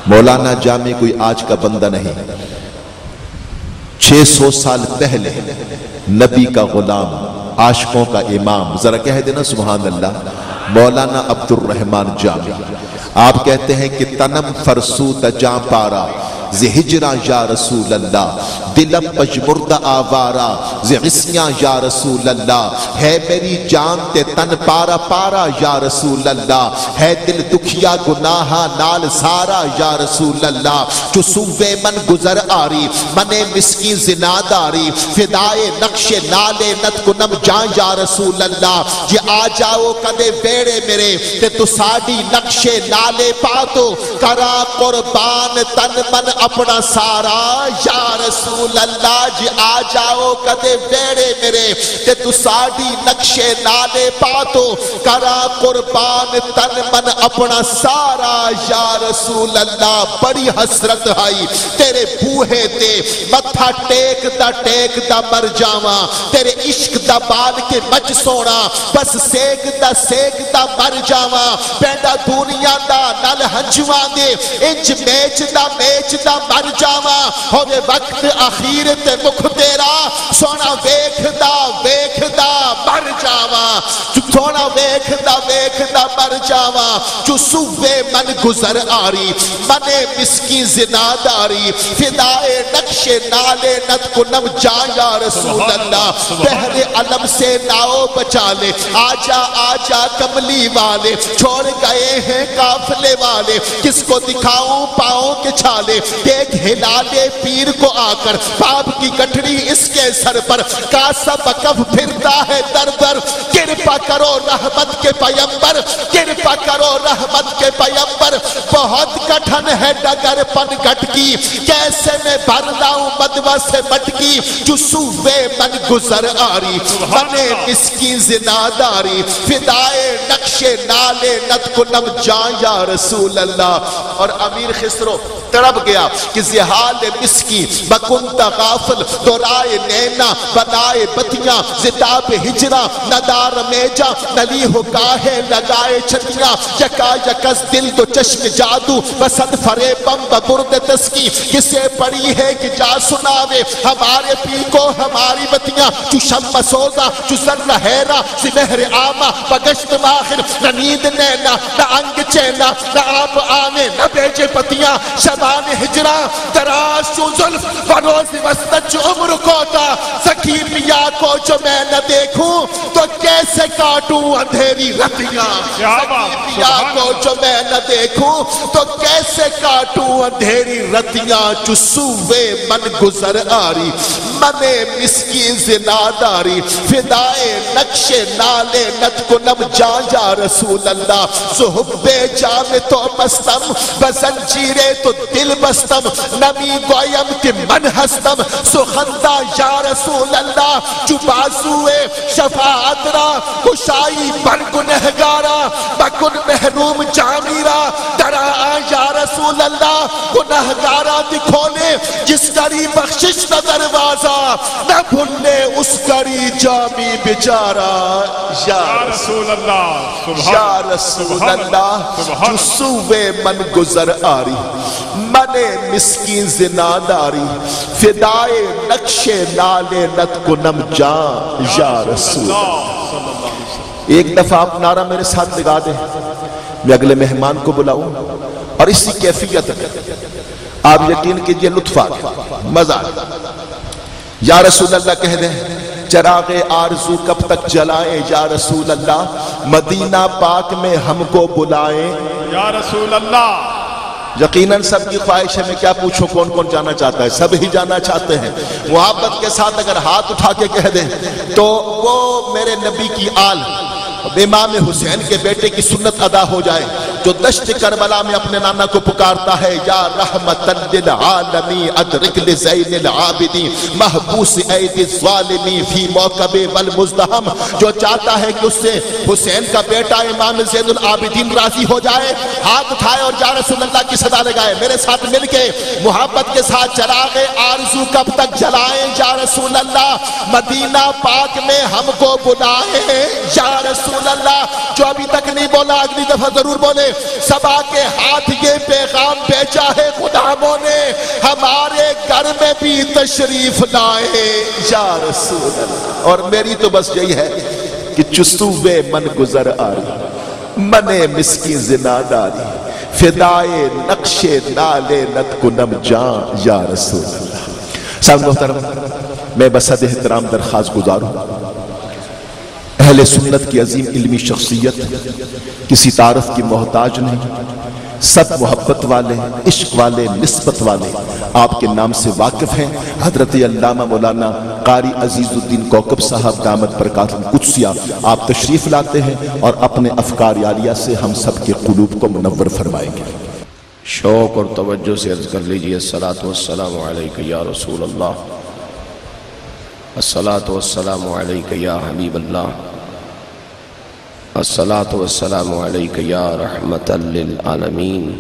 مولانا جامی کوئی آج کا بندہ نہیں، 600 سال پہلے نبی کا غلام، عاشقوں کا امام، ذرا کہہ دینا سبحان اللہ، مولانا عبد الرحمن جامی۔ آپ کہتے ہیں کہ تنم فرسوت جاں پارا زِ ہجراں یا رسول اللہ، دلم پجمردہ آوارا زِ غسیاں یا رسول اللہ، ہے میری جان تے تن پارا پارا یا رسول اللہ، ہے دل دکھیا گناہا نال سارا یا رسول اللہ، جو سوے من گزر آری منے مسکی زناداری، فدائے نقش نالے نت کنم جان یا رسول اللہ، یہ آ جاؤ کدے بیڑے میرے تے تو ساڑی نقش نالے پاتو، کرا قربان تن من اپنا سارا یا رسول اللہ، جی آ جاؤ کدے بیڑے میرے تے تو ساڑی نقشے نالے پاتو، کرا قربان تن من اپنا سارا یا رسول اللہ۔ بڑی حسرت آئی تیرے بوہے تے متھا ٹیک دا مر جاواں، تیرے عشق دا بال کے مچ سونا، بس سیک دا مر جاواں، پینڈا دنیا دا نل ہنجواں دے انج میچ دا مر جاواں، ہوے وقت اخیر تے مکھ تیرا سونا ویکھ دا مر جاواں، سونا ویکھ دا مر جاواں، جو سوے من گزر آری منے مسکی زناداری، فدائے نقش نالے نت کنم جا یا رسول اللہ، بحر علم سے ناؤ بچا لے، آجا کملی والے، چھوڑ گئے ہیں قافلے والے، کس کو دکھاؤں پاؤں کے چھالے، دیکھ ہلالے پیر کو آ کر، پاپ کی گٹھڑی اس کے سر پر، کاسا بکف پھرتا ہے در در، کرپا کرو رحمت کے پیمبر، کرپا کرو رحمت کے پیمبر، بہت کٹھن ہے ڈگر پن گٹ کی، کیسے میں بھر لاؤں مدوہ سے مٹکی، جو سوے من گزر آری منے مسکین زناداری، فدائے نقش نالے نت کنم جان یا رسول اللہ۔ اور امیر خسرو تڑپ گیا کہ زحال مسکی بکنت غافل دورائے نینا بنائے بتیاں زتاب ہجرہ ندار میجا نلی ہو گاہے لگائے چھتیاں، یکا یکس دل تو چشم جادو بسد فرے بم ببرد تسکی، کسے پڑی ہے کہ جا سناوے ہمارے پی کو ہماری بتیاں، جو شم سوزا جو ذر حیرہ زمہر آمہ بگشت ماخر، نہ نیند نینا نہ انگ چینا نہ آپ آنے نہ بیجے پتیاں، شبان ہجرہ دراز جو ظلف فروز وسط جو عمر کوتا، سکی پیا کو جو میں نہ دیکھوں تو کیسے کاٹوں اندھیری رتیاں، سکی پیا کو جو میں نہ دیکھوں تو کیسے کاٹوں اندھیری رتیاں، جو سوے من گزر آری منے مسکین زناداری، فدائے نقش نالے نت کنم جان یا رسول اللہ، صحب جام تو مستم بزنجیرے تو دل بستم، نمی گویم کہ من ہستم سخندہ یا رسول اللہ، جو بازوے شفاعت را کشائی بر گنہگارا، بکن محروم جامیرا درا یا رسول اللہ، گنہگارا دکھولے جس کری بخشش نہ دروازہ، نہ بھولے اس کری جامی بچارا یا رسول اللہ، یا رسول اللہ، جو سوے من گزر آری منے مسکین زناداری، فدائے نقش نالے نت کنم جان یا رسول اللہ۔ ایک دفعہ آپ نعرہ میرے ساتھ لگا دیں، میں اگلے مہمان کو بلاؤں اور اسی کیفیت میں آپ یقین کیجئے لطف آ مزہ یا رسول اللہ کہہ دیں، چراغ آرزو کب تک جلائیں یا رسول اللہ، مدینہ پاک میں ہم کو بلائیں یا رسول اللہ۔ یقیناً سب کی خواہش ہے، میں کیا پوچھو کون کون جانا چاہتا ہے، سب ہی جانا چاہتے ہیں۔ محبت کے ساتھ اگر ہاتھ اٹھا کے کہہ دیں تو وہ میرے نبی کی آل امام حسین کے بیٹے کی سنت ادا ہو جائے، جو دشت کربلا میں اپنے نانا کو پکارتا ہے، یا رحمت للعالمین ادرک لزین العابدین محبوس عید الظالمین فی موکب والمزدہم، جو چاہتا ہے کہ اس سے حسین کا بیٹا امام زین العابدین راضی ہو جائے، ہاتھ اٹھائے اور یا رسول اللہ کی صدا لگائے، میرے ساتھ مل کے محبت کے ساتھ چراغ آرزو کب تک جلائیں یا رسول اللہ، مدینہ پاک میں ہم کو بلائیں یا رسول رسول اللہ، جو ابھی تک نہیں بولا اگلی دفعہ ضرور بولے، سبا کے ہاتھ یہ پیغام بھیجا ہے غلاموں نے، ہمارے گھر میں بھی تشریف لائے یا رسول اللہ۔ اور میری تو بس یہی ہے کہ چسوے من گزر آری، منے مسکین زناداری، فدائے نقش نالے نت کنم جان یا رسول اللہ۔ صاحب محترم، میں بسد احترام درخواست گزاروں، اہل سنت کی عظیم علمی شخصیت کسی تعارف کی محتاج نہیں، سب محبت والے، عشق والے، نسبت والے آپ کے نام سے واقف ہیں۔ حضرت علامہ مولانا قاری عزیز الدین کوکب صاحب دامت برکات القدسیہ آپ تشریف لاتے ہیں اور اپنے افکار عالیہ سے ہم سب کے قلوب کو منور فرمائیں گے۔ شوق اور توجہ سے عرض کر لیجئے، الصلاۃ والسلام علیک یا رسول اللہ، الصلاۃ والسلام علیک یا حبیب اللہ، الصلاۃ والسلام علیک یا رحمت للعالمین،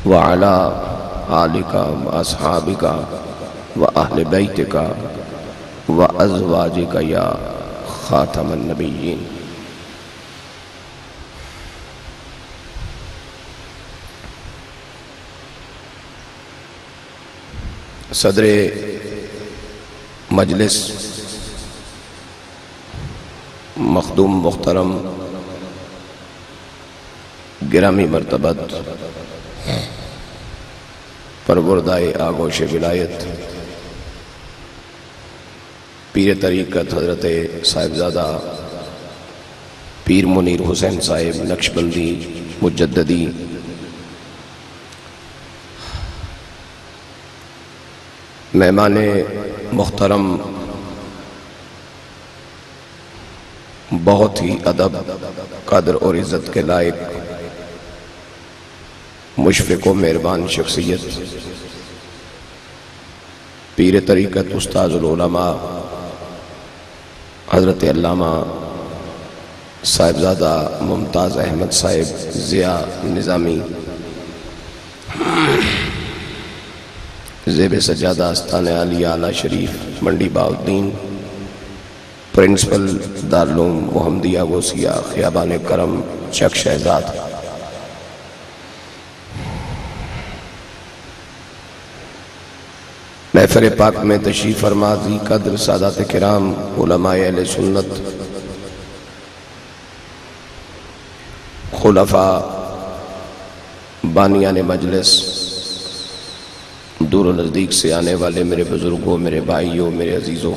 وعلی آلک واصحابک واہل بیتک وازواجک یا خاتم النبیین۔ صدر مجلس مخدوم محترم گرامی مرتبت پروردائے آگوش ولایت پیر طریقت حضرت صاحبزادہ پیر منیر حسین صاحب نقشبندی مجددی، مہمان محترم، بہت ہی ادب، قدر اور عزت کے لائق، مشفق و مہربان شخصیت، پیر طریقت استاذ العلماء حضرت علامہ صاحبزادہ ممتاز احمد صاحب ضیاء نظامی، زیب سجادہ آستانہ عالیہ اعلیٰ شریف منڈی بہاؤالدین، پرنسپل دارالعلوم محمدیہ غوثیہ خیابان کرم چک شہزاد، محفل پاک میں تشریف فرما ذی قدر سادات کرام، علماء اہل سنت، خلفاء بانیان مجلس، دور و نزدیک سے آنے والے میرے بزرگوں، میرے بھائیوں، میرے عزیزوں،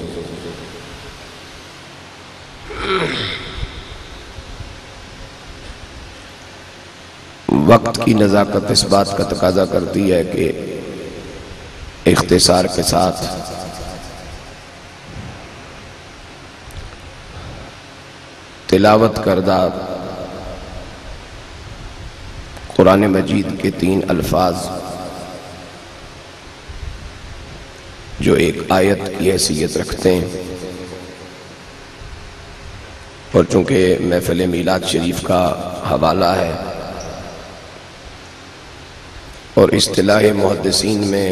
وقت کی نزاکت اس بات کا تقاضا کرتی ہے کہ اختصار کے ساتھ تلاوت کردہ قرآن مجید کے 3 الفاظ جو ایک آیت کی حیثیت رکھتے ہیں، اور چونکہ محفل میلاد شریف کا حوالہ ہے اور اصطلاح محدثین میں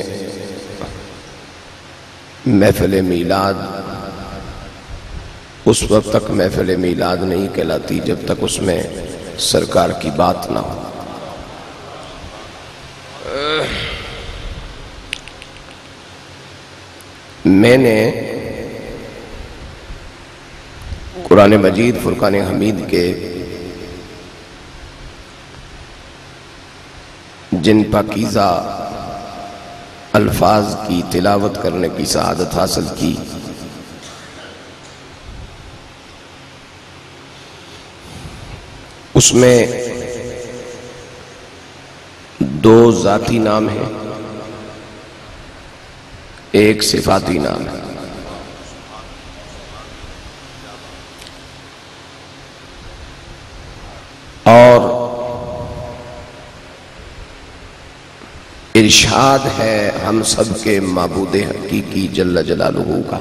محفل میلاد اس وقت تک محفل میلاد نہیں کہلاتی جب تک اس میں سرکار کی بات نہ ہو۔ میں نے قرآن مجید فرقان حمید کے جن پاکیزہ الفاظ کی تلاوت کرنے کی سعادت حاصل کی، اس میں 2 ذاتی نام ہیں، ایک صفاتی نام ہے۔ اور ارشاد ہے ہم سب کے معبود حقیقی جل جلالہ کا،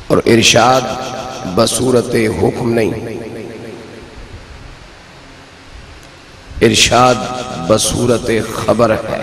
اور ارشاد بصورت حکم نہیں، ارشاد بصورت خبر ہے،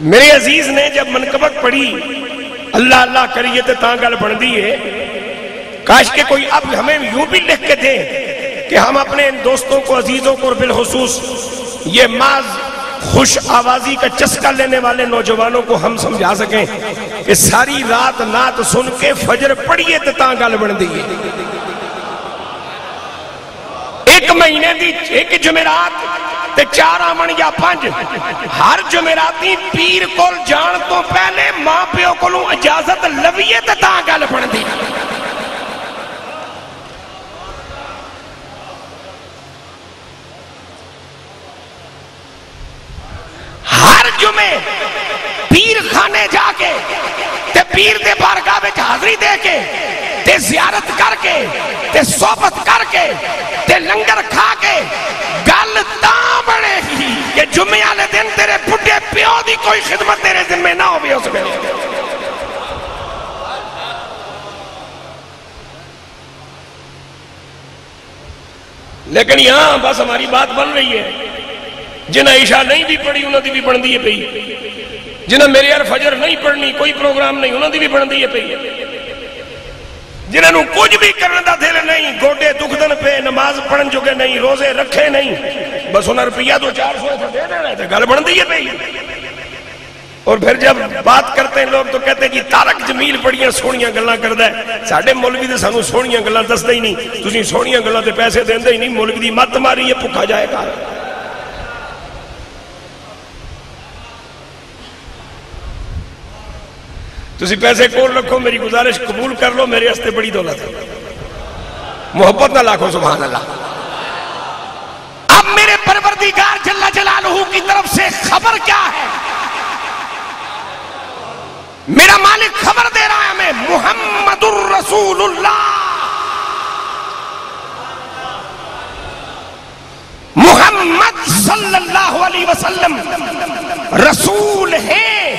میرے عزیز نے جب منقبت پڑھی اللہ اللہ کریے تو تاں گل بن دی ہے. کاش کہ کوئی اب ہمیں یوں بھی لکھ کے دے کہ ہم اپنے ان دوستوں کو عزیزوں کو اور بالخصوص یہ ماز خوش آوازی کا چسکا لینے والے نوجوانوں کو ہم سمجھا سکیں کہ ساری رات نعت سن کے فجر پڑھیے تو تاں گل بن دی ہے. ایک مہینے دی ایک جمعرات تے 4 آمن یا 5 ہر جمعراتی پیر کول جان تو پہلے ماں پیو کولوں اجازت لویے تے تاں گل بن دی. ہر جمعے پیر خانے جا کے تے پیر دے بارگاہ وچ حاضری دے کے تے زیارت کر کے تے صحبت کر کے تے لنگر کھا کے گل تاں بنے گی کہ جمعے والے دن تیرے بڈھے پیو دی کوئی خدمت تیرے ذمہ نہ ہوگی اس میں. لیکن یہاں بس ہماری بات بن رہی ہے. جنہیں عشاء نہیں بھی پڑھی انہوں دی بھی بن دی ہے پئی. جنہیں میرے یار فجر نہیں پڑھنی کوئی پروگرام نہیں انہوں دی بھی بن دی ہے پئی. جنہوں کچھ بھی کرنے دا دل نہیں گوڈے دکھدن پہ نماز پڑھن چکے نہیں روزے رکھے نہیں بس انہیں روپیہ 200-400 دے دینا ہے گل بن دی ہے پئی. اور پھر جب بات کرتے ہیں لوگ تو کہتے ہیں کہ تارک جمیل بڑیاں سونیاں گلاں کردا ہے. ساڈے مولوی تے سانو سونیاں گلاں دسدا ہی نہیں. تسی سونیاں گلاں تے پیسے دیندے ہی نہیں. مولوی دی مت ماری ہے بھکھا جائے گا. تسی پیسے کول رکھو میری گزارش قبول کر لو میرے ہستے بڑی دولت ہے. محبت نہ لاکھو سبحان اللہ. اب میرے پروردگار جل جلالہ کی طرف سے خبر کیا ہے؟ میرا مالک خبر دے رہا ہے ہمیں محمد الرسول اللہ. محمد صلی اللہ علیہ وسلم رسول ہیں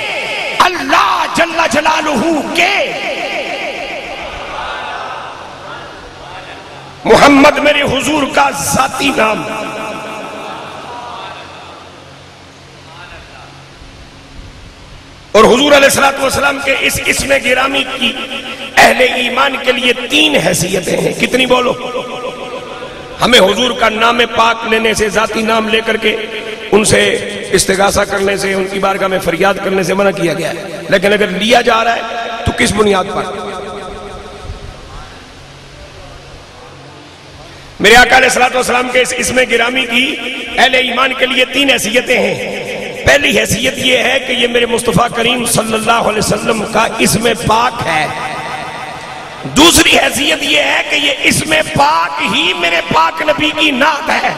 اللہ جل جلالہ کے. محمد میرے حضور کا ذاتی نام. اور حضور علیہ السلام کے اس اسم گرامی کی اہل ایمان کے لیے 3 حیثیتیں ہیں. کتنی بولو؟ ہمیں حضور کا نام پاک لینے سے ذاتی نام لے کر کے ان سے استغاثہ کرنے سے ان کی بارگاہ میں فریاد کرنے سے منع کیا گیا ہے. لیکن اگر لیا جا رہا ہے تو کس بنیاد پر؟ میرے آقا علیہ السلام کے اس اسم گرامی کی اہل ایمان کے لیے 3 حیثیتیں ہیں. پہلی حیثیت یہ ہے کہ یہ میرے مصطفیٰ کریم صلی اللہ علیہ وسلم کا اسم پاک ہے. دوسری حیثیت یہ ہے کہ یہ اسم پاک ہی میرے پاک نبی کی نعت ہے.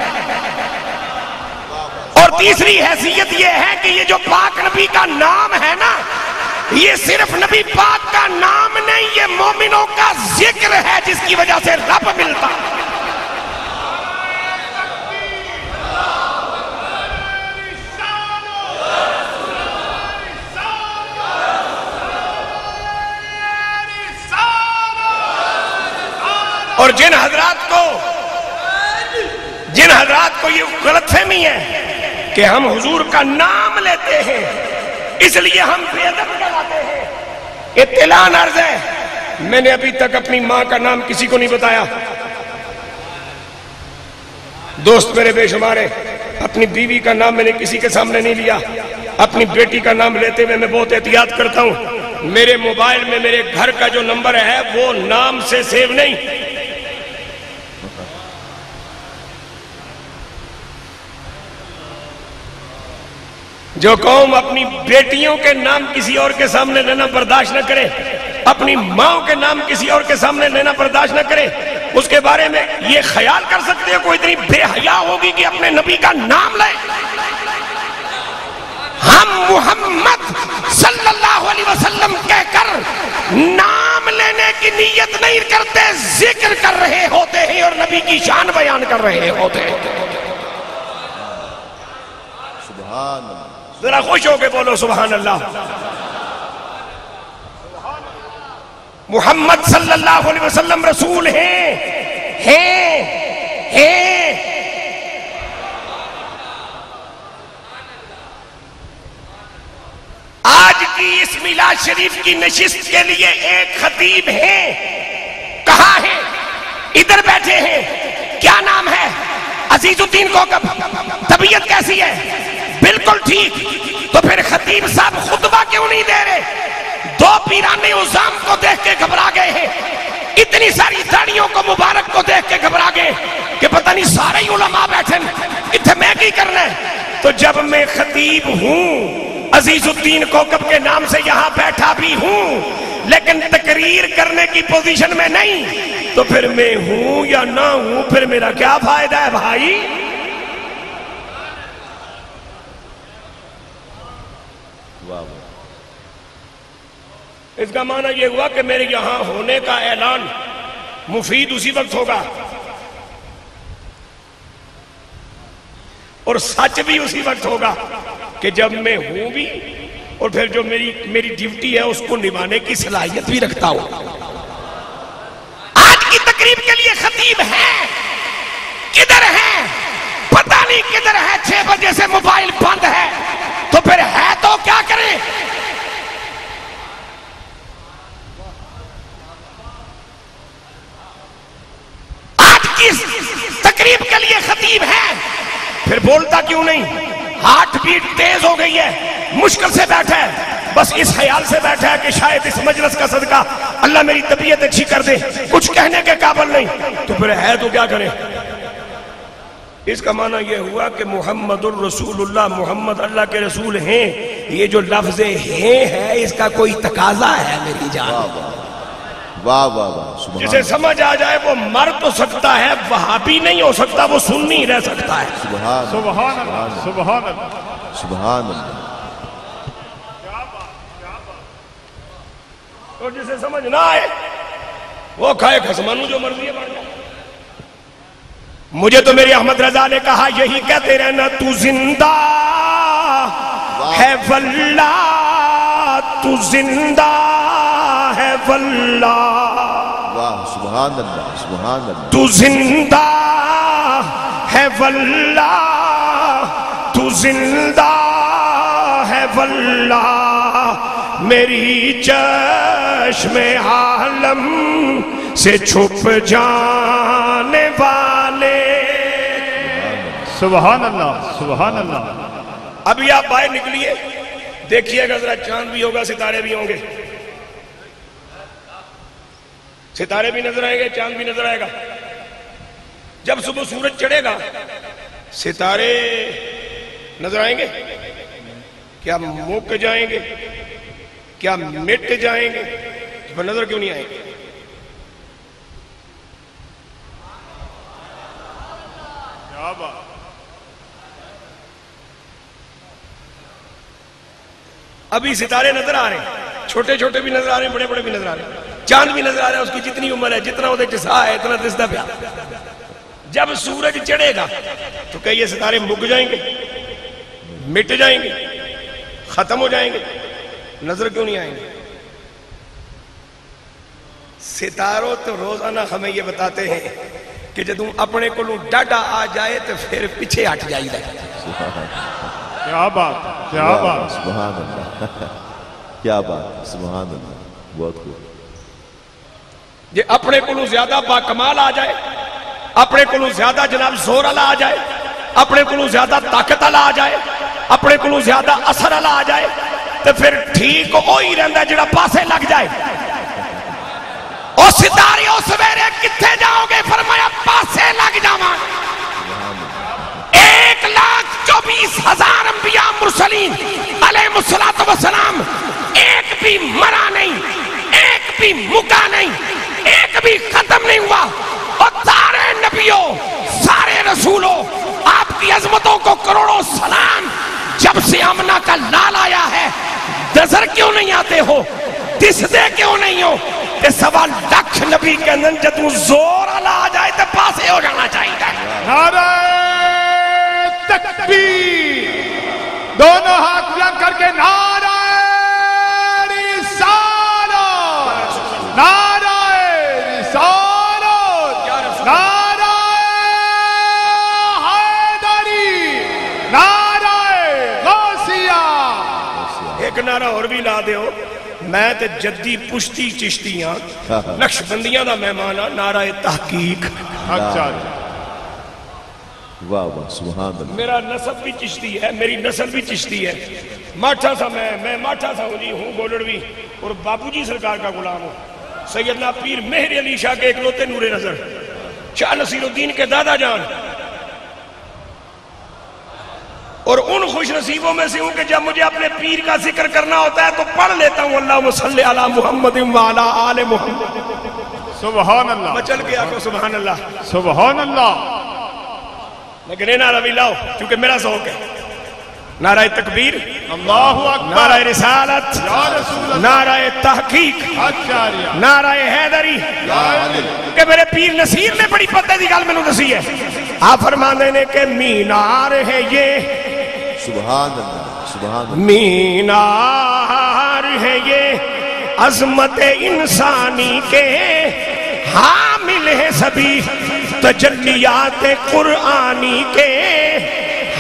اور تیسری حیثیت یہ ہے کہ یہ جو پاک نبی کا نام ہے نا یہ صرف نبی پاک کا نام نہیں یہ مومنوں کا ذکر ہے جس کی وجہ سے رب ملتا. اور جن حضرات کو یہ غلط فہمی ہے کہ ہم حضور کا نام لیتے ہیں اس لیے ہم بے ادب کہلاتے ہیں. اطلاع عرض ہے میں نے ابھی تک اپنی ماں کا نام کسی کو نہیں بتایا. دوست میرے بے شمار ہیں. اپنی بیوی کا نام میں نے کسی کے سامنے نہیں لیا. اپنی بیٹی کا نام لیتے ہوئے میں بہت احتیاط کرتا ہوں. میرے موبائل میں میرے گھر کا جو نمبر ہے وہ نام سے سیو نہیں. جو قوم اپنی بیٹیوں کے نام کسی اور کے سامنے لینا برداشت نہ کرے اپنی ماں کے نام کسی اور کے سامنے لینا برداشت نہ کرے اس کے بارے میں یہ خیال کر سکتے ہو کوئی اتنی بے حیا ہوگی کہ اپنے نبی کا نام لے. ہم محمد صلی اللہ علیہ وسلم کہہ کر نام لینے کی نیت نہیں کرتے ذکر کر رہے ہوتے ہیں اور نبی کی شان بیان کر رہے ہوتے ہیں. سبحان اللہ. ذرا خوش ہو کے بولو سبحان اللہ. محمد صلی اللہ علیہ وسلم رسول ہیں آج کی اس میلاد شریف کی نشست کے لیے ایک خطیب ہیں، کہاں ہیں؟ ادھر بیٹھے ہیں، کیا نام ہے؟ عزیز الدین کوکب۔ طبیعت کیسی ہے؟ بالکل ٹھیک۔ تو پھر خطیب صاحب خطبہ کیوں نہیں دے رہے؟ دو پیران عظام کو دیکھ کے گھبرا گئے ہیں، اتنی ساری داڑیوں کو مبارک کو دیکھ کے گھبرا گئے کہ پتہ نہیں سارے علماء بیٹھے اتنے میں کی کرنا ہے۔ تو جب میں خطیب ہوں، عزیز الدین کوکب کے نام سے یہاں بیٹھا بھی ہوں، لیکن تقریر کرنے کی پوزیشن میں نہیں، تو پھر میں ہوں یا نہ ہوں پھر میرا کیا فائدہ ہے بھائی؟ اس کا معنی یہ ہوا کہ میرے یہاں ہونے کا اعلان مفید اسی وقت ہوگا اور سچ بھی اسی وقت ہوگا کہ جب میں ہوں بھی اور پھر جو میری ڈیوٹی ہے اس کو نبھانے کی صلاحیت بھی رکھتا ہوں۔ آج کی تقریب کے لیے خطیب ہیں، کدھر ہیں؟ پتہ نہیں کدھر ہے، 6 بجے سے موبائل بند ہے، تو پھر ہے تو کیا کریں؟ تقریب کے لیے خطیب ہے، پھر بولتا کیوں نہیں؟ ہارٹ بیٹ تیز ہو گئی ہے، مشکل سے بیٹھا ہے، بس اس خیال سے بیٹھا ہے کہ شاید اس مجلس کا صدقہ اللہ میری طبیعت اچھی کر دے، کچھ کہنے کے قابل نہیں، تو پھر ہے تو کیا کریں؟ اس کا معنی یہ ہوا کہ محمد الرسول اللہ، محمد اللہ کے رسول ہیں، یہ جو لفظ ہیں ہے اس کا کوئی تقاضا ہے میری جان؟ واہ واہ واہ، جسے سمجھ آ جائے وہ مر تو سکتا ہے، وہابی نہیں ہو سکتا، وہ سنی رہ سکتا ہے۔ سبحان سبحان اللہ، سبحان اللہ، سبحان اللہ۔ اور جسے سمجھ نہ آئے وہ کھائے خسمانو جو مرضی ہے بڑھ جائے۔ مجھے تو میری احمد رضا نے کہا یہی کہتے رہنا، تو زندہ ہے واللہ، تو زندہ ہے واللہ، واہ سبحان اللہ، سبحان اللہ۔ تو زندہ ہے واللہ، تو زندہ ہے واللہ، میری چشم عالم سے چھپ جانے والے۔ سبحان اللہ، سبحان اللہ۔ ابھی آپ باہر نکلیے، دیکھیے گا ذرا، چاند بھی ہوگا، ستارے بھی ہوں گے، ستارے بھی نظر آئیں گے، چاند بھی نظر آئے گا۔ جب صبح سورج چڑھے گا ستارے نظر آئیں گے؟ کیا مک جائیں گے؟ کیا مٹ جائیں گے؟ تو نظر کیوں نہیں آئیں گے؟ کیا بات! ابھی ستارے نظر آ رہے ہیں، چھوٹے چھوٹے بھی نظر آ رہے ہیں، بڑے بڑے بھی نظر آ رہے ہیں، چاند بھی نظر آ رہا ہے، اس کی جتنی عمر ہے، جتنا ادھر جسا ہے اتنا دستا پیا۔ جب سورج چڑھے گا تو کہ یہ ستارے مک جائیں گے، مٹ جائیں گے، ختم ہو جائیں گے؟ نظر کیوں نہیں آئیں گے؟ ستاروں تو روزانہ ہمیں یہ بتاتے ہیں کہ جب اپنے کو ڈاڈا آ جائے تو پھر پیچھے ہٹ جائے گا۔ کیا بات، کیا بات! سبحان اللہ، کیا بات، سبحان اللہ، بہت خوب۔ یہ اپنے کو زیادہ باکمال آ جائے، اپنے کو زیادہ جناب زور والا آ جائے، اپنے کو زیادہ طاقت والا آ جائے، اپنے کو زیادہ اثر والا آ جائے، تو پھر ٹھیک وہی رہندا جڑا پاسے لگ جائے۔ او ستارے او سویرے کتھے جاؤ گے؟ فرمایا پاسے لگ جاواں۔ 1,24,000 انبیاء مرسلین علیہ السلام، ایک بھی مرا نہیں، ایک بھی مکا نہیں، ایک بھی ختم نہیں ہوا، اور سارے نبیوں، سارے رسولوں، آپ کی عظمتوں کو کروڑوں سلام۔ جب سے آمنہ کا لال آیا ہے، نظر کیوں نہیں آتے ہو؟ دس دے کیوں نہیں ہو؟ کہ 1.25 نبی کے اندر جدوں زور اللہ آ جائے تو پاسے ہو جانا چاہیے۔ نعرہ تکبیر! دونوں ہاتھ بلند کر کے نعرہ رسالت! نعرہ رسالت! نعرہ حیدری! نعرہ غوثیہ! ایک نعرہ اور دیو میں تے جدی پشتی چشتیاں نقش بندیاں دا مہمان نعرہ تحقیق اچھا واہ واہ سبحان اللہ. میرا نسب بھی چشتی ہے میری نسل بھی چشتی ہے ماٹھا سا میں ماٹھا سا ہوں جی ہوں گولڑوی اور باپو جی سرکار کا غلام ہوں سیدنا پیر مہر علی شاہ کے اکلوتے نور نظر شاہ نصیر الدین کے دادا جان اور ان خوش نصیبوں میں سے ہوں کہ جب مجھے اپنے پیر کا ذکر کرنا ہوتا ہے تو پڑھ لیتا ہوں اللہم صلی علی محمد وعلی آل محمد سبحان اللہ مچل کے آکو سبحان اللہ سبحان اللہ. لیکن یہ نعرہ بھی لاؤ کیونکہ میرا ذوق ہے نعرہ تکبیر اللہ اکبر نعرہ رسالت یا رسول اللہ نعرہ تحقیق اچھا نعرہ حیدری کہ میرے پیر نصیر نے بڑی پتہ دی گل میں نے دسی ہے آپ فرمانے نے کہ مینار ہے یہ سبحان اللہ سبحان اللہ. مینار ہے یہ عظمت انسانی کے حامل ہے سبھی تجلیات قرآنی کے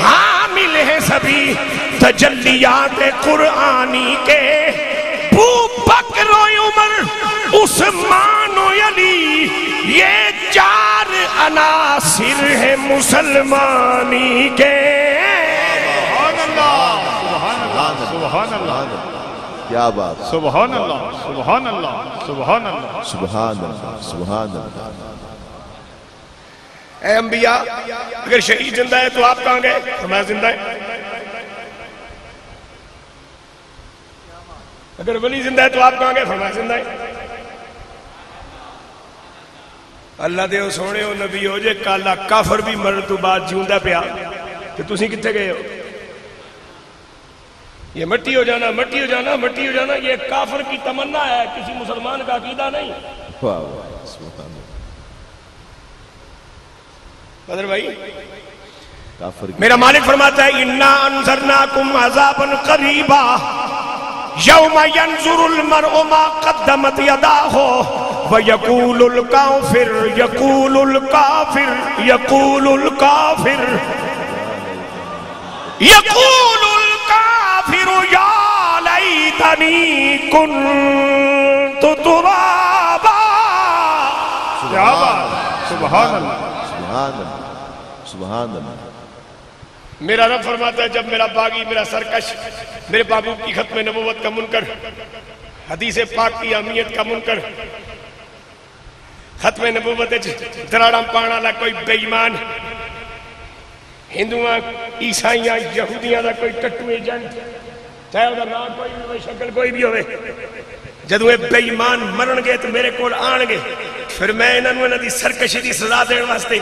حامل ہے سبھی تجلیات قرآنی کے ابو بکر و عمر عثمان و علی یہ 4 عناصر ہیں مسلمانی کے. سبحان اللہ کیا بات سبحان اللہ سبحان اللہ سبحان اللہ سبحان اللہ سبحان اللہ. اے انبیاء اگر شہید زندہ ہے تو آپ کہاں گئے فرمایا زندہ ہے اگر ولی زندہ ہے تو آپ کہاں گئے فرمایا زندہ ہے. اللہ دے سونے ہو نبی ہو جے کالا کافر بھی مرن تو بعد جیوندہ پیا کہ تسی کتنے گئے ہو یہ مٹی ہو جانا مٹی ہو جانا مٹی ہو جانا یہ کافر کی تمنا ہے کسی مسلمان کا عقیدہ نہیں. واہ واہ سبحان اللہ. بدر بھائی کافر میرا مالک فرماتا ہے اِنَّا أَنذَرْنَاكُمْ عَذَابًا قَرِيبًا يَوْمَ يَنْظُرُ الْمَرْءُ مَا قَدَّمَتْ يَدَاهُ وَيَقُولُ الْكَافِرُ يَقُولُ الْكَافِرُ يَقُولُ الْكَافِرُ يَقُولُ الْكَافِرُ يَا لَيْتَنِي كُنْتُ تُرَابًا. کیا بات سبحان اللہ سبحان اللہ سبحان اللہ. میرا رب فرماتا ہے جب میرا باغی میرا سرکش میرے بابو کی ختم نبوت کا منکر حدیث پاک کی اہمیت کا منکر ختم نبوت دراڑا پانا لا کوئی بے ایمان ہندوਆਂ عیسائیاں یہودیاں دا کوئی ٹٹو ایجنٹ چاہے وہ نام کوئی بھی ہوئے شکل کوئی بھی ہوئے جدو یہ بے ایمان مرن گے تو میرے کول آن گے پھر میں انہوں دی سرکشی دی سزا دین واسطے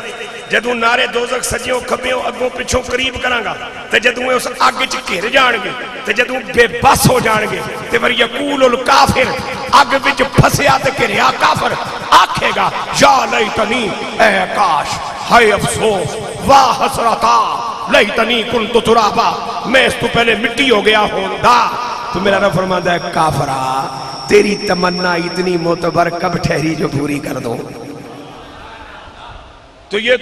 جدو نارے دوزخ سجیوں کھبیوں اگوں پچھوں قریب کرانگا تو جدو اس آگ چ گھر جان گے تو جدو بے بس ہو جان گے تو پھر یقول الکافر آگ وچ پھسیا تے گھریا کافر آکھے گا یا لیتنی اے کاش ہائے افسوس واہ حسرتا لیتنی کنت ترابا میں اس تو پہلے مٹی ہو گیا ہوندا. تو میرا رب فرماتا ہے کافرہ تیری تمنا اتنی معتبر کب ٹھہری جو پوری کر دو. تو یہ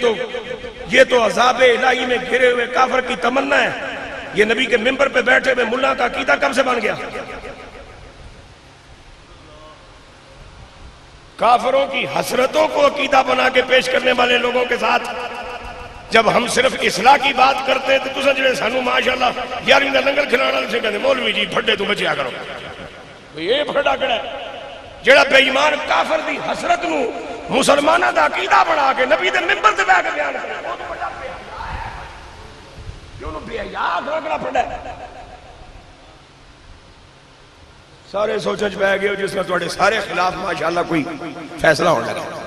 تو عذاب الہی میں گھرے ہوئے کافر کی تمنا ہے. یہ نبی کے ممبر پہ بیٹھے ہوئے ملا کا عقیدہ کب سے بن گیا؟ کافروں کی حسرتوں کو عقیدہ بنا کے پیش کرنے والے لوگوں کے ساتھ جب ہم صرف اصلاح کی بات کرتے تو تسا جڑے سانو ماشاءاللہ یاری دا لنگر کھلانا سے کہتے مولوی جی بھڈے تو بچیا کرو. یہ بھڈا کڑا ہے جڑا بے ایمان کافر دی حسرت نو مسلمانہ دا عقیدہ بنا کے نبی دے ممبر تے بیٹھ کے بیان کرے وہ تو بڑا بے حیا ہے. کیوں نو بے حیا کڑا پڑا ہے. سارے سوچ پہ گئے جس میں تھوڑے سارے خلاف ماشاءاللہ کوئی فیصلہ ہونے لگا.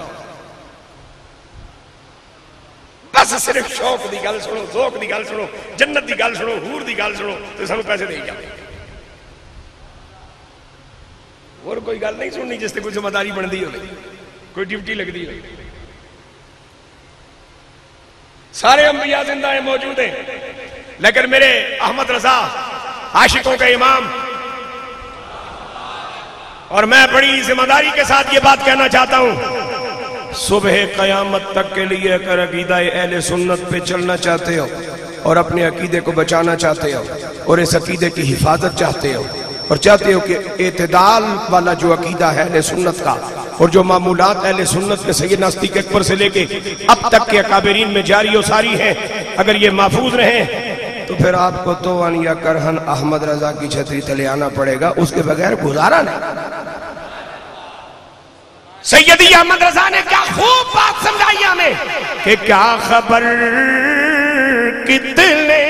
بس صرف شوق دی گل سنو ذوق دی گل سنو جنت دی گل سنو حور دی گل سنو تو سانو پیسے دے جاؤ. اور کوئی گل نہیں سننی جس سے کوئی ذمہ داری بن دی ہو کوئی ڈیوٹی لگ دی ہو. سارے انبیاء زندہ ہیں موجود ہیں لیکن میرے احمد رضا عاشقوں کا امام اور میں بڑی ذمہ داری کے ساتھ یہ بات کہنا چاہتا ہوں صبح قیامت تک کے لیے اگر عقیدہ اہل سنت پہ چلنا چاہتے ہو اور اپنے عقیدے کو بچانا چاہتے ہو اور اس عقیدے کی حفاظت چاہتے ہو اور چاہتے ہو کہ اعتدال والا جو عقیدہ ہے اہل سنت کا اور جو معمولات اہل سنت میں سیدنا صدیق اکبر سے لے کے اب تک کے اکابرین میں جاری و ساری ہیں، اگر یہ محفوظ رہیں تو پھر آپ کو تو ان یا کرہن احمد رضا کی چھتری تلے آنا پڑے گا، اس کے بغیر گزارا نہیں۔ سیدی احمد رضا نے کیا خوب بات سمجھائی ہمیں کہ کیا خبر کتنے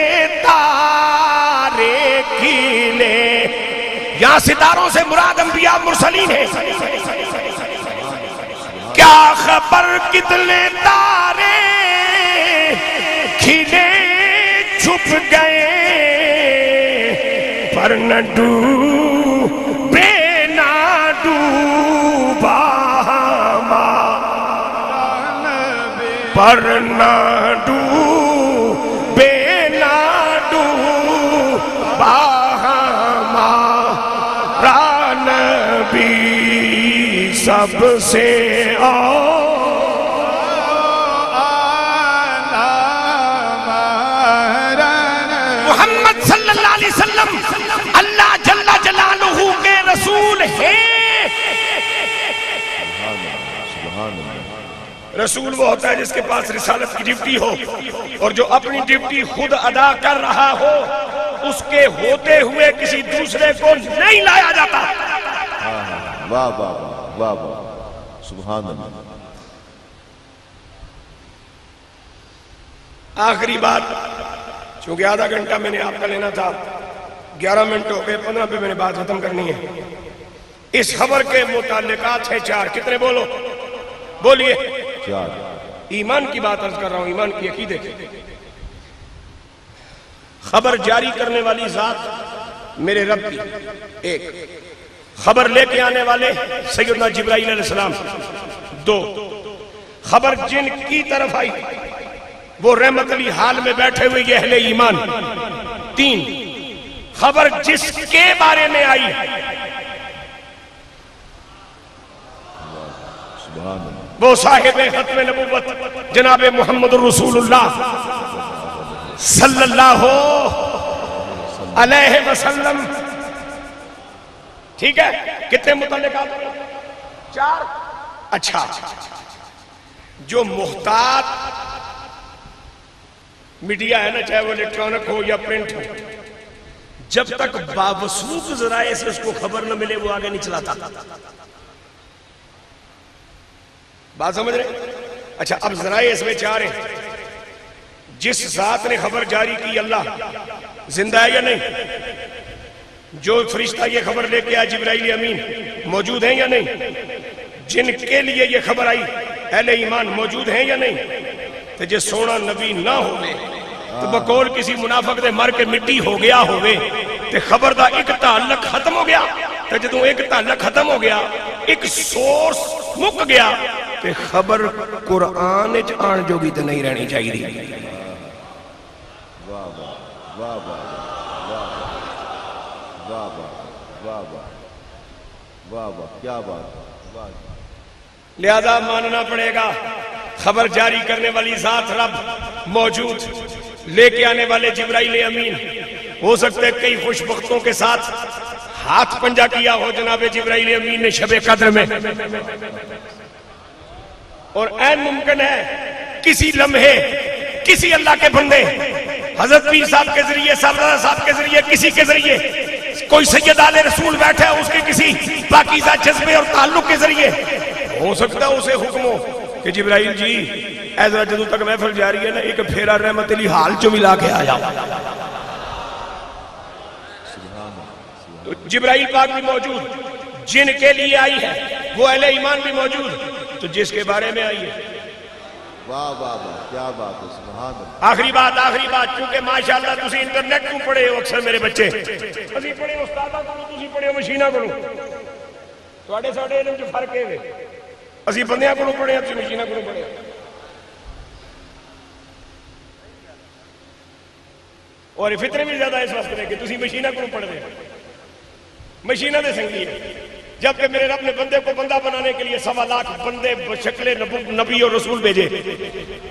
تارے کھلے، یہاں ستاروں سے مراد انبیاء مرسلین ہیں، کیا خبر کتنے تارے کھلے چھپ گئے پر نہ ڈوبے نہ ڈوبا پر نہ ڈوبے نہ ڈوبا ہمارا نبی سب سے محمد صلی اللہ علیہ وسلم اللہ جل جلالہ کے رسول ہیں۔ رسول وہ ہوتا ہے جس کے پاس رسالت کی ڈیوٹی ہو اور جو اپنی ڈیوٹی خود ادا کر رہا ہو، اس کے ہوتے ہوئے کسی دوسرے کو نہیں لایا جاتا۔ واہ واہ واہ واہ، سبحان اللہ۔ آخری بات، چونکہ آدھا گھنٹہ میں نے آپ کا لینا تھا، 11 منٹ ہو گئے، 15 پہ میں نے بات ختم کرنی ہے۔ اس خبر کے متعلقات ہیں 4، کتنے بولو؟ بولیے۔ 4۔ ایمان کی بات عرض کر رہا ہوں، ایمان کی عقیدے کی۔ خبر جاری کرنے والی ذات میرے رب کی ایک، خبر لے کے آنے والے سیدنا جبرائیل علیہ السلام 2، خبر جن کی طرف آئی وہ رحمت علی حال میں بیٹھے ہوئے یہ اہل ایمان 3، خبر جس کے بارے میں آئی وہ صاحب ختم نبوت جناب محمد رسول اللہ صلی اللہ علیہ وسلم۔ ٹھیک ہے، کتنے متعلقات؟ 4۔ اچھا، جو محتاط میڈیا ہے نا، چاہے وہ الیکٹرانک ہو یا پرنٹ ہو، جب تک باوثوق ذرائع سے اس کو خبر نہ ملے وہ آگے نہیں چلاتا۔ بات سمجھ رہے؟ اچھا، اب ذرائع اس میں 4 ہیں۔ جس ذات نے خبر جاری کی اللہ زندہ ہے یا نہیں؟ جو فرشتہ یہ خبر لے کے آیا جبرائیل امین موجود ہیں یا نہیں؟ جن کے لیے یہ خبر آئی اہل ایمان موجود ہیں یا نہیں؟ تو جس سونا نبی نہ ہوئے تو بقول کسی منافق دے مر کے مٹی ہو گیا ہوئے تو خبر دا ایک تعلق ختم ہو گیا۔ تو جدوں ایک تعلق ختم ہو گیا، ایک سورس مک گیا، تو خبر قرآن اچ آن جوگی تو نہیں رہنی چاہیے۔ کیا بات، لہذا ماننا پڑے گا خبر جاری کرنے والی ذات رب موجود، لے کے آنے والے جبرائیل امین ہو سکتے کئی خوش بختوں کے ساتھ ہاتھ پنجہ کیا ہو جناب جبرائیل امین نے شب قدر میں، اور عین ممکن ہے کسی لمحے کسی اللہ کے بندے حضرت پیر صاحب کے ذریعے، سردار صاحب کے ذریعے، کسی کے ذریعے کوئی سید آل رسول بیٹھا ہے، اس کے کسی پاکیزہ جذبے اور تعلق کے ذریعے ہو سکتا ہے اسے حکم ہو کہ جبرائیل جی ایسا جدو تک محفل جاری ہے نا، ایک پھیرا رحمت علی حال جو ملا کے آیا۔ تو جبرائیل پاک بھی موجود، جن کے لیے آئی ہے وہ اہل ایمان بھی موجود، تو جس کے بارے میں آئی ہے۔ واہ واہ واہ، کیا بات ہے، سبحان اللہ۔ آخری بات، کیونکہ ماشاءاللہ تسی انٹرنیٹ کو پڑھے ہو اکثر میرے بچے، اسی پڑھے استادہ کو، تسی پڑھے مشینہ کو، توڑے ساڑھے علم جو فرق ہے، اسی بندیاں کو پڑھے ہیں، تسی مشینہ کو پڑھے ہیں، اور فطرے بھی زیادہ اس وقت رہے کہ تسی مشینہ کو پڑھ دیں، مشینہ دے سنگی ہے۔ جبکہ میرے رب نے بندے کو بندہ بنانے کے لیے 1.25 لاکھ بندے بشکل نبی اور رسول بھیجے،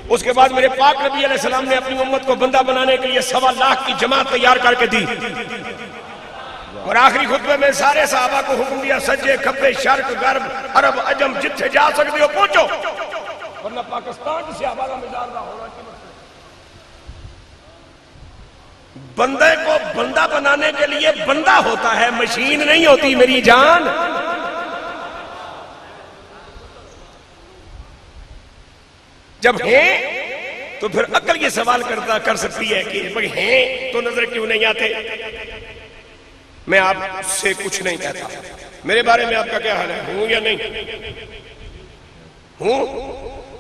اس کے بعد میرے پاک نبی علیہ السلام نے اپنی امت کو بندہ بنانے کے لیے 1.25 لاکھ کی جماعت تیار کر کے دی، اور آخری خطبے میں سارے صحابہ کو حکم دیا سجے کھبے شرق غرب عرب عجم جتھے جا سکتے ہو پہنچو، ورنہ پاکستان سے آبادہ مزار نہ ہونا کی مطلب۔ بندے کو بندہ بنانے کے لیے بندہ ہوتا ہے، مشین نہیں ہوتی میری جان۔ جب ہیں تو پھر عقل یہ سوال کر سکتی ہے کہ بھئی ہیں تو نظر کیوں نہیں آتے؟ میں آپ سے کچھ نہیں کہتا، میرے بارے میں آپ کا کیا حال ہے، ہوں یا نہیں ہوں؟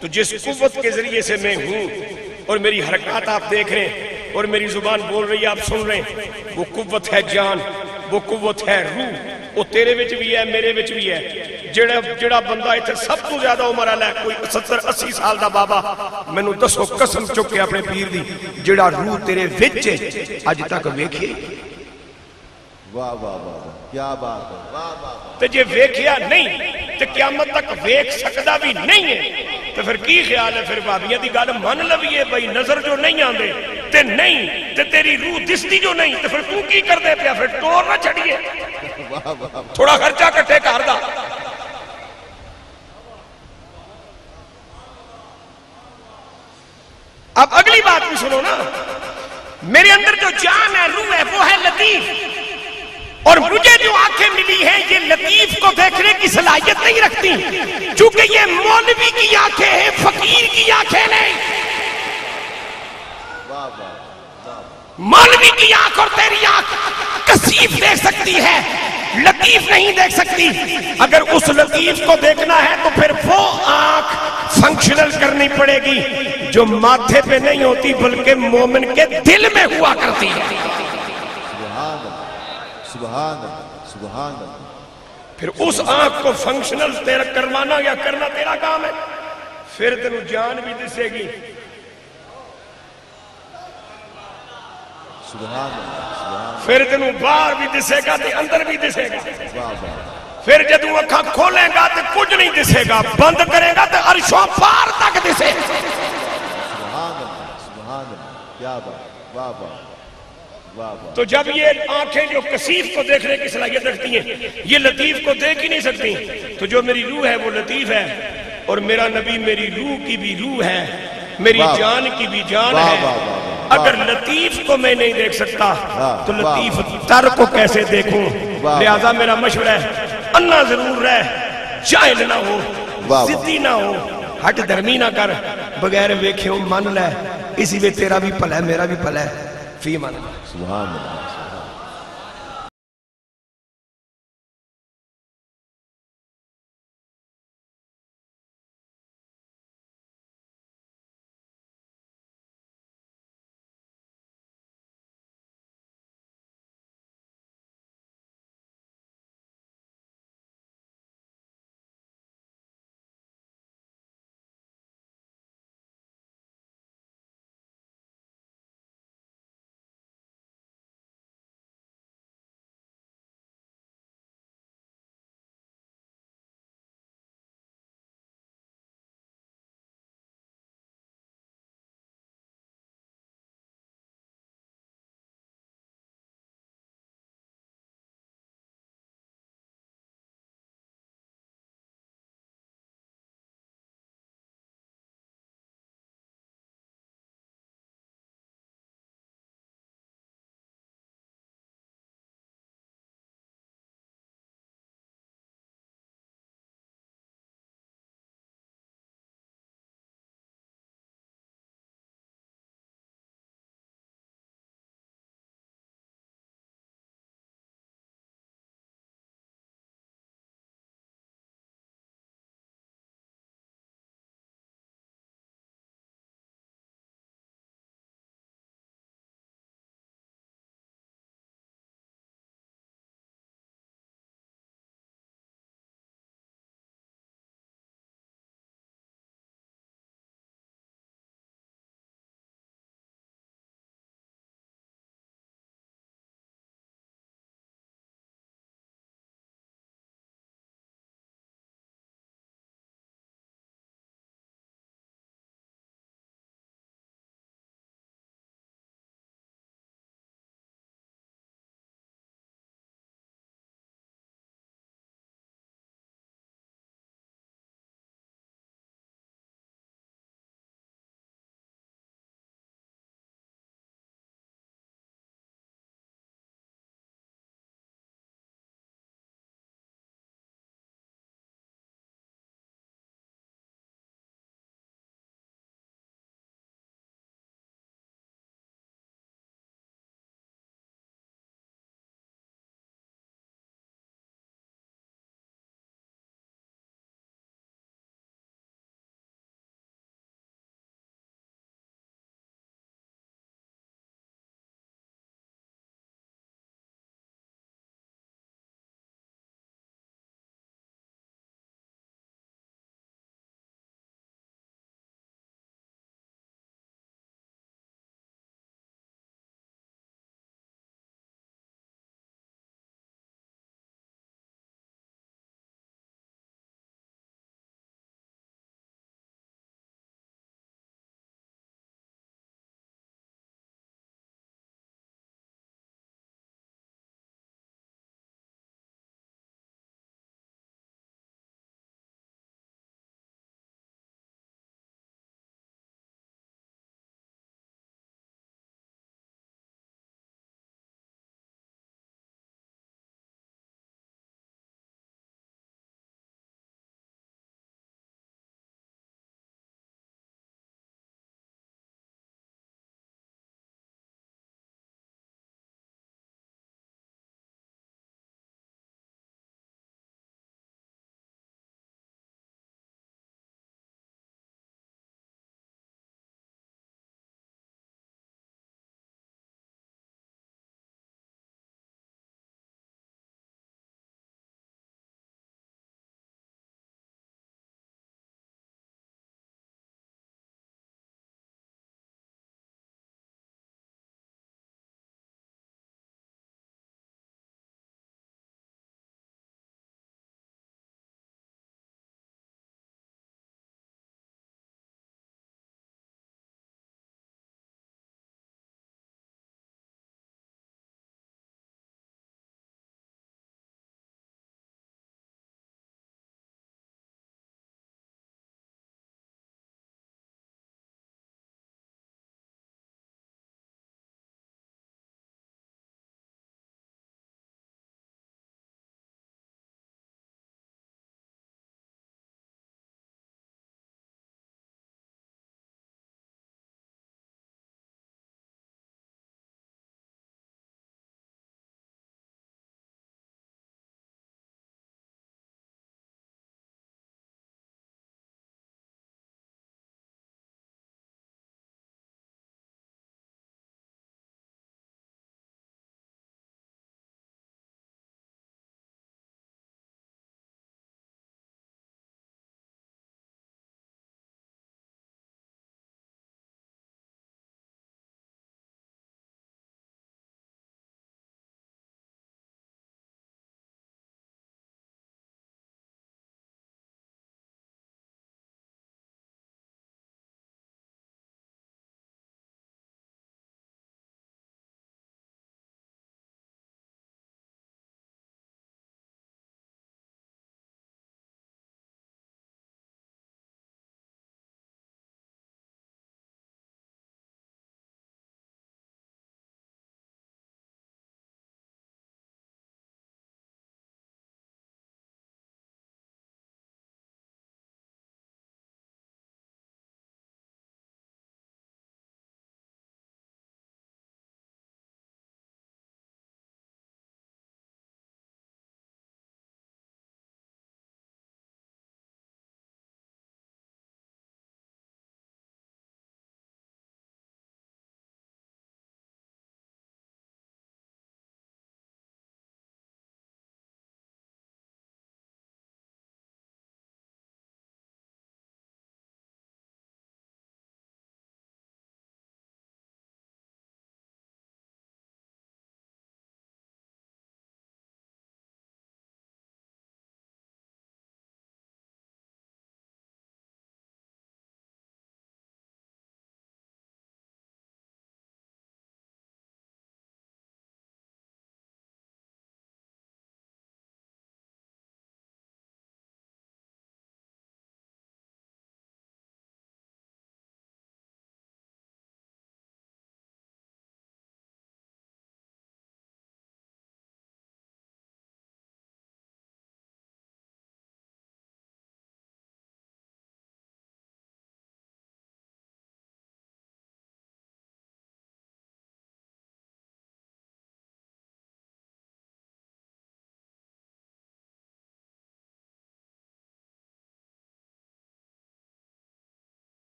تو جس قوت کے ذریعے سے میں ہوں اور میری حرکات آپ دیکھ رہے ہیں اور میری زبان بول رہی ہے آپ سن رہے ہیں، وہ قوت ہے جان، وہ قوت ہے روح، وہ تیرے وچ بھی ہے میرے وچ بھی ہے۔ جڑا بندہ اتنے سب تو زیادہ عمر والا ہے، کوئی 70-80 سال دا بابا، مینوں دسو قسم چک کے اپنے پیر دی، جڑا روح تیرے وچ ہے اج تک ویکھے؟ واہ واہ واہ کیا بات ہے، واہ واہ۔ تے جے ویکھیا نہیں تے قیامت تک ویکھ سکدا بھی نہیں ہے تے پھر کی خیال ہے؟ پھر بھابیاں دی گل من لویے بھائی نظر جو نہیں آندے تے نہیں تے تیری روح دستی جو نہیں تے پھر تو کی کر دے پیا؟ پھر ٹور نہ چھڑیے، تھوڑا خرچہ کٹھے کر دا۔ اب اگلی بات بھی سنو نا، میرے اندر جو جان ہے روح ہے وہ ہے لطیف، اور مجھے جو آنکھیں ملی ہیں یہ لطیف کو دیکھنے کی صلاحیت نہیں رکھتی، چونکہ یہ مولوی کی آنکھیں ہیں، فقیر کی آنکھیں نہیں۔ مولوی کی آنکھ اور تیری آنکھ کثیف دیکھ سکتی ہے، لطیف نہیں دیکھ سکتی۔ اگر اس لطیف کو دیکھنا ہے تو پھر وہ آنکھ فنکشنل کرنی پڑے گی جو ماتھے پہ نہیں ہوتی بلکہ مومن کے دل میں ہوا کرتی ہے۔ سبحان اللہ سبحان اللہ۔ پھر اس آنکھ کو فنکشنل تیرا کروانا یا کرنا تیرا کام ہے، پھر تینوں جان بھی دسے گی۔ سبحان اللہ، پھر تینوں باہر بھی دسے گا تے اندر بھی دسے گا۔ پھر جدوں اکھاں کھولے گا تے کچھ نہیں دسے گا، بند کرے گا تے عرش و پار تک دسے گا۔ سبحان اللہ سبحان اللہ کیا بات، واہ واہ واہ واہ۔ تو جب یہ آنکھیں جو کثیف کو دیکھنے کی صلاحیت رکھتی ہیں یہ لطیف کو دیکھ ہی نہیں سکتی، تو جو میری روح ہے وہ لطیف ہے، اور میرا نبی میری روح کی بھی روح ہے، میری جان کی بھی جان ہے۔ اگر لطیف کو میں نہیں دیکھ سکتا تو لطیف تر کو کیسے دیکھوں؟ لہذا میرا مشورہ ہے انا ضرور رہ، جاہل نہ ہو، ضدی نہ ہو، ہٹ درمی نہ کر، بغیر ویکھے من لے، اسی وے تیرا بھی پل ہے میرا بھی پل ہے، فی امان اللہ۔ سبحان اللہ۔